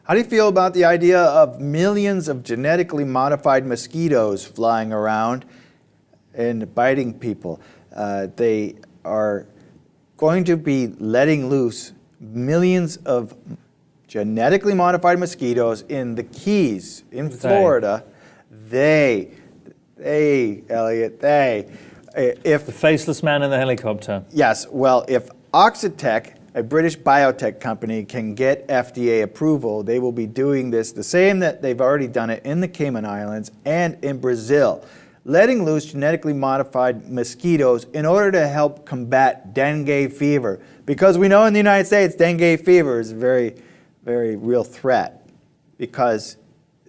How do you feel about the idea of millions of genetically modified mosquitoes flying around and biting people? They are going to be letting loose millions of genetically modified mosquitoes in the Keys in Florida. Elliot, if the faceless man in the helicopter. Yes, well, if Oxitec, a British biotech company, can get FDA approval, they will be doing this the same that they've already done it in the Cayman Islands and in Brazil, letting loose genetically modified mosquitoes in order to help combat dengue fever. Because we know in the United States, dengue fever is a very, very real threat, because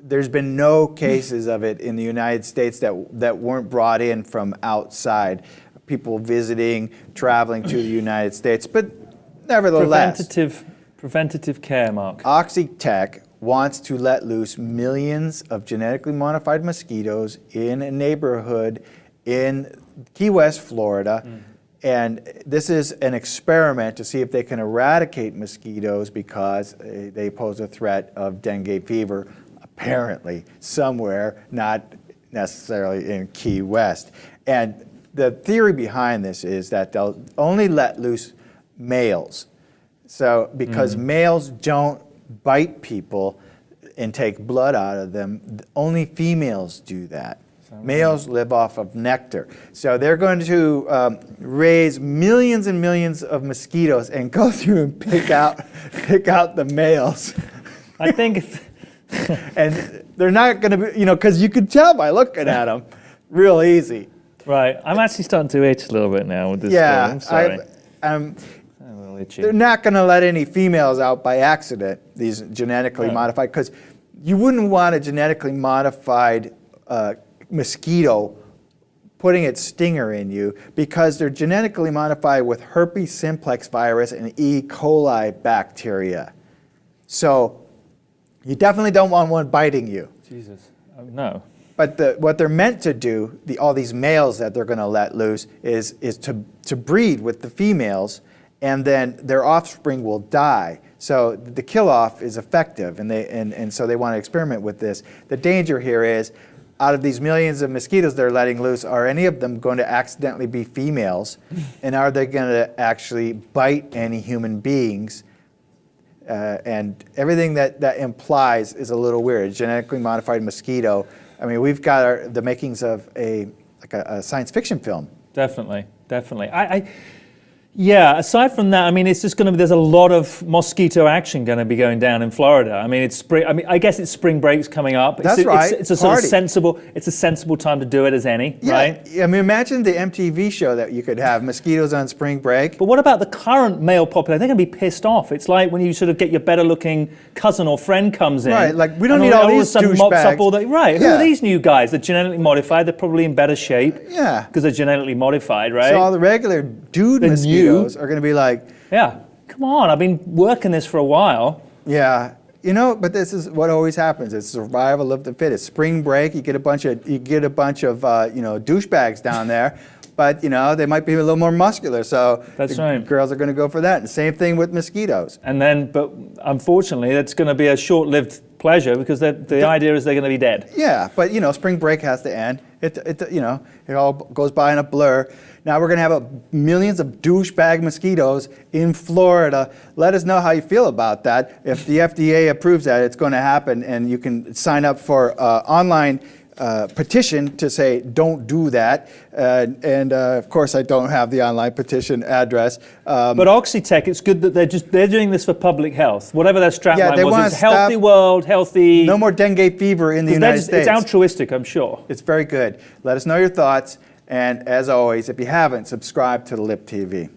there's been no cases of it in the United States that weren't brought in from outside, people visiting, traveling to the United States. But nevertheless, preventative care, Mark. Oxitec wants to let loose millions of genetically modified mosquitoes in a neighborhood in Key West, Florida. And this is an experiment to see if they can eradicate mosquitoes because they pose a threat of dengue fever, apparently somewhere, not necessarily in Key West. And the theory behind this is that they'll only let loose males. So because males don't bite people and take blood out of them, only females do that. Males live off of nectar. So they're going to raise millions and millions of mosquitoes and go through and pick out the males. I think and they're not going to be, because you could tell by looking at them real easy. Right. I'm actually starting to itch a little bit now with this. Yeah. I'm sorry. They're not going to let any females out by accident, these genetically modified, because you wouldn't want a genetically modified mosquito putting its stinger in you, because they're genetically modified with herpes simplex virus and E. coli bacteria. So you definitely don't want one biting you. Jesus. No. But what they're meant to do, all these males that they're going to let loose, is to breed with the females, and then their offspring will die. So the kill-off is effective, and so they want to experiment with this. The danger here is, out of these millions of mosquitoes they're letting loose, are any of them going to accidentally be females? And are they going to actually bite any human beings? And everything that implies is a little weird. A genetically modified mosquito. I mean, we've got the makings of a science fiction film. Definitely. Yeah, aside from that, I mean, it's just going to be, there's a lot of mosquito action going to be going down in Florida. I mean, it's spring. I mean, I guess it's spring break's coming up. That's right. It's a sort of sensible time to do it as any, right? I mean, imagine the MTV show that you could have, mosquitoes on spring break. But what about the current male population? They're going to be pissed off. It's like when you sort of get your better looking cousin or friend comes in. Right, like we don't need all these douchebags. Right, who are these new guys? They're genetically modified. They're probably in better shape. Yeah. Because they're genetically modified, right? So all the regular dude mosquitoes are going to be like, yeah, come on, I've been working this for a while. Yeah, but this is what always happens. It's survival of the fittest. Spring break, you get a bunch of douchebags down there, but they might be a little more muscular. So that's right. Girls are going to go for that. And same thing with mosquitoes. And then, but unfortunately, that's going to be a short-lived pleasure, because the idea is they're going to be dead. Yeah, but spring break has to end. It all goes by in a blur. Now we're going to have millions of douchebag mosquitoes in Florida. Let us know how you feel about that. If the FDA approves that, it's going to happen, and you can sign up for online petition to say don't do that. Of course, I don't have the online petition address. But Oxitec, it's good that they're doing this for public health. Whatever their strapline was, it's healthy world, healthy. No more dengue fever in the United States. It's altruistic, I'm sure. It's very good. Let us know your thoughts. And as always, if you haven't, subscribe to the Lip TV.